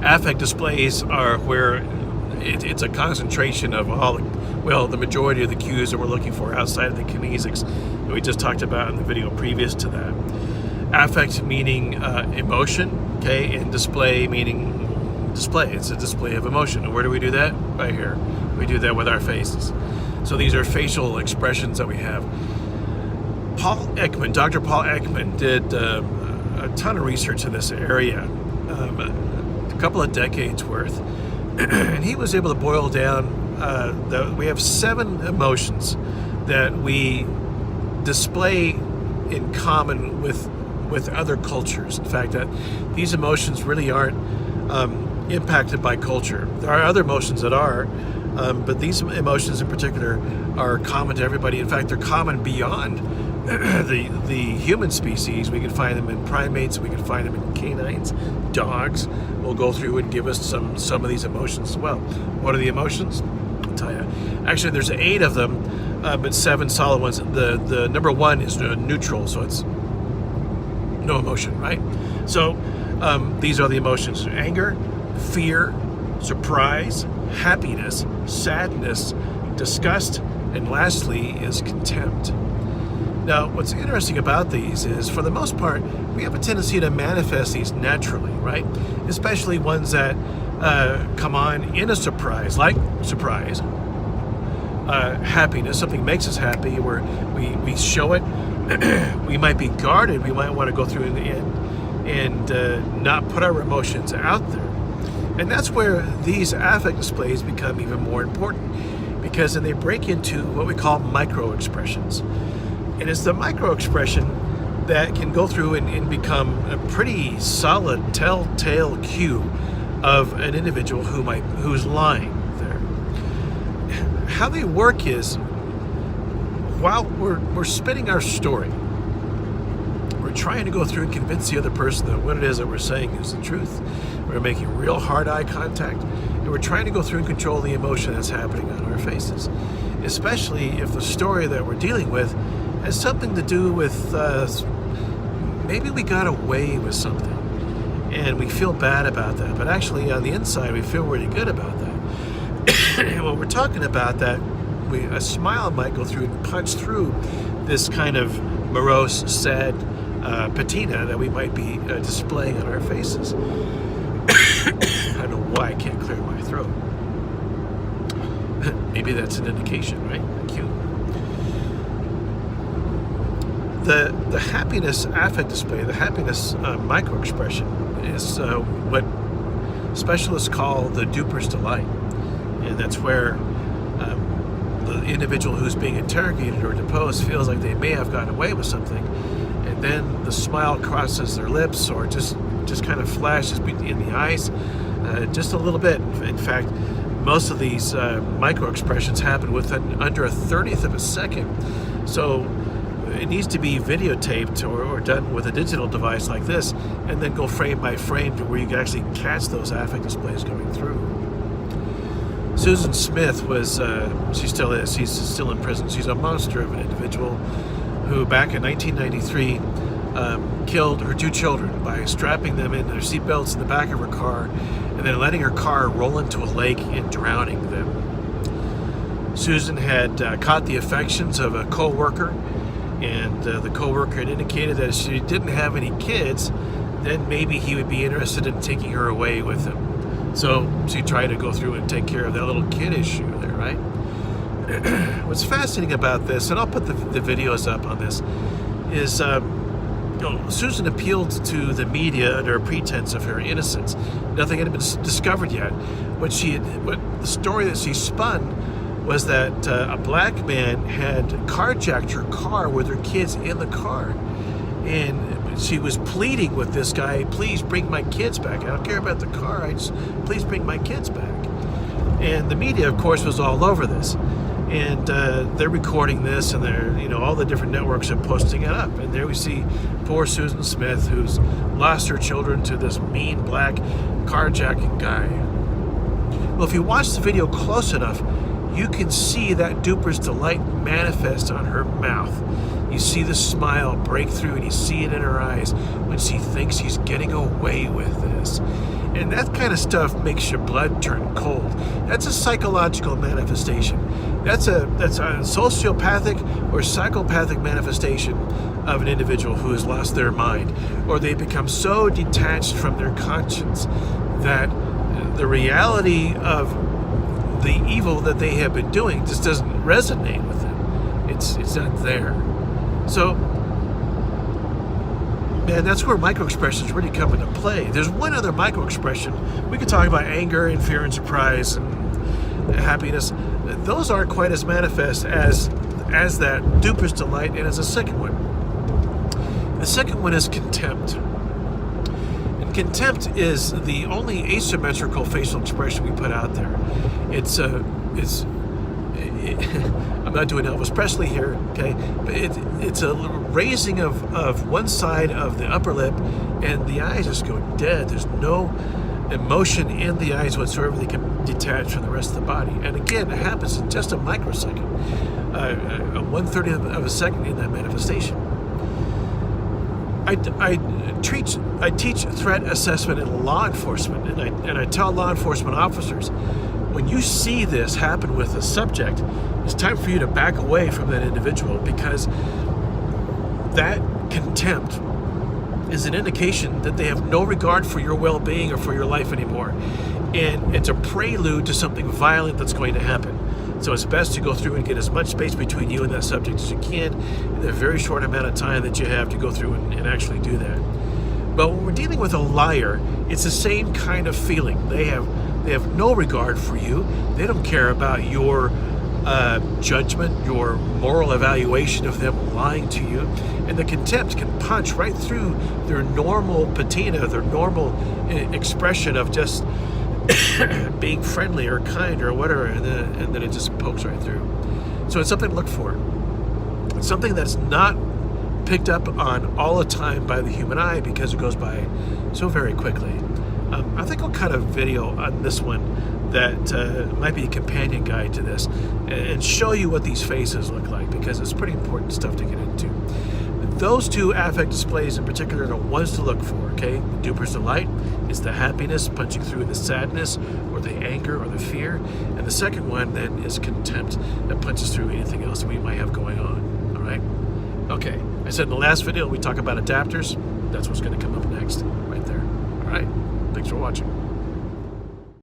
Affect displays are where it's a concentration of the majority of the cues that we're looking for outside of the kinesics that we just talked about in the video previous to that. Affect meaning emotion, okay, and display meaning display. It's a display of emotion. And where do we do that? Right here. We do that with our faces. So these are facial expressions that we have. Dr. Paul Ekman did a ton of research in this area, a couple of decades worth, and he was able to boil down that we have 7 emotions that we display in common with other cultures. In fact, that these emotions really aren't impacted by culture. There are other emotions that are, but these emotions in particular are common to everybody. In fact, they're common beyond the human species. We can find them in primates, we can find them in canines, dogs will go through and give us some of these emotions as well. What are the emotions? I'll tell you. Actually, there's 8 of them, but 7 solid ones. The number 1 is neutral, so it's no emotion, right? So these are the emotions: anger, fear, surprise, happiness, sadness, disgust, and lastly is contempt. Now, what's interesting about these is, for the most part, we have a tendency to manifest these naturally, right? Especially ones that come on in a surprise, like surprise, happiness. Something makes us happy, where we show it. We might be guarded. We might want to go through and not put our emotions out there. And that's where these affect displays become even more important, because then they break into what we call micro expressions. And it's the micro expression that can go through and become a pretty solid telltale cue of an individual who's lying there. How they work is, while we're spinning our story, we're trying to go through and convince the other person that what it is that we're saying is the truth. We're making real hard eye contact, and we're trying to go through and control the emotion that's happening on our faces, especially if the story that we're dealing with has something to do with maybe we got away with something and we feel bad about that, but actually on the inside we feel really good about that. And when we're talking about that, a smile might go through and punch through this kind of morose, sad patina that we might be displaying on our faces. I don't know why I can't clear my throat. Maybe that's an indication, right? Thank you. The happiness affect display, the happiness micro expression, is what specialists call the duper's delight. And that's where the individual who's being interrogated or deposed feels like they may have gotten away with something, and then the smile crosses their lips, or just kind of flashes in the eyes, just a little bit. In fact, most of these micro expressions happen within under a 30th of a second. So it needs to be videotaped or done with a digital device like this, and then go frame by frame to where you can actually catch those affect displays going through. Susan Smith was, she still is, she's still in prison. She's a monster of an individual who back in 1993 killed her 2 children by strapping them in their seatbelts in the back of her car and then letting her car roll into a lake and drowning them. Susan had caught the affections of a co-worker, and the co-worker had indicated that if she didn't have any kids, then maybe he would be interested in taking her away with him. So she tried to go through and take care of that little kid issue there, right? What's fascinating about this, and I'll put the videos up on this, is Susan appealed to the media under a pretense of her innocence. Nothing had been discovered yet. What the story that she spun was that a black man had carjacked her car with her kids in the car, and she was pleading with this guy, please bring my kids back. I don't care about the car, please bring my kids back. And the media, of course, was all over this. And they're recording this, and they're, all the different networks are posting it up. And there we see poor Susan Smith, who's lost her children to this mean black carjacking guy. Well, if you watch the video close enough, you can see that duper's delight manifest on her mouth. You see the smile break through, and you see it in her eyes when she thinks she's getting away with this. And that kind of stuff makes your blood turn cold. That's a psychological manifestation. That's a sociopathic or psychopathic manifestation of an individual who has lost their mind, or they become so detached from their conscience that the reality of the evil that they have been doing just doesn't resonate with them. It's not there. So, man, that's where microexpressions really come into play. There's one other microexpression. We could talk about anger and fear and surprise and happiness. Those aren't quite as manifest as that duper's delight, and as a second one. The second one is contempt. And contempt is the only asymmetrical facial expression we put out there. I'm not doing Elvis Presley here, okay? But it's a raising of one side of the upper lip, and the eyes just go dead. There's no emotion in the eyes whatsoever. They can detach from the rest of the body. And again, it happens in just a microsecond, a 1/30 of a second in that manifestation. I teach threat assessment in law enforcement, and I tell law enforcement officers, when you see this happen with a subject, it's time for you to back away from that individual, because that contempt is an indication that they have no regard for your well-being or for your life anymore. And it's a prelude to something violent that's going to happen. So it's best to go through and get as much space between you and that subject as you can in the very short amount of time that you have to go through and actually do that. But when we're dealing with a liar, it's the same kind of feeling. They have no regard for you. They don't care about your judgment, your moral evaluation of them lying to you. And the contempt can punch right through their normal patina, their normal expression of just being friendly or kind or whatever, and then it just pokes right through. So it's something to look for. It's something that's not picked up on all the time by the human eye, because it goes by so very quickly. I think I'll cut a video on this one that might be a companion guide to this, and show you what these faces look like, because it's pretty important stuff to get into. Those two affect displays in particular are the ones to look for, okay? The duper's delight is the happiness punching through the sadness or the anger or the fear. And the second one then is contempt that punches through anything else that we might have going on, all right? Okay, I said in the last video we talk about adapters. That's what's going to come up next right there. All right, thanks for watching.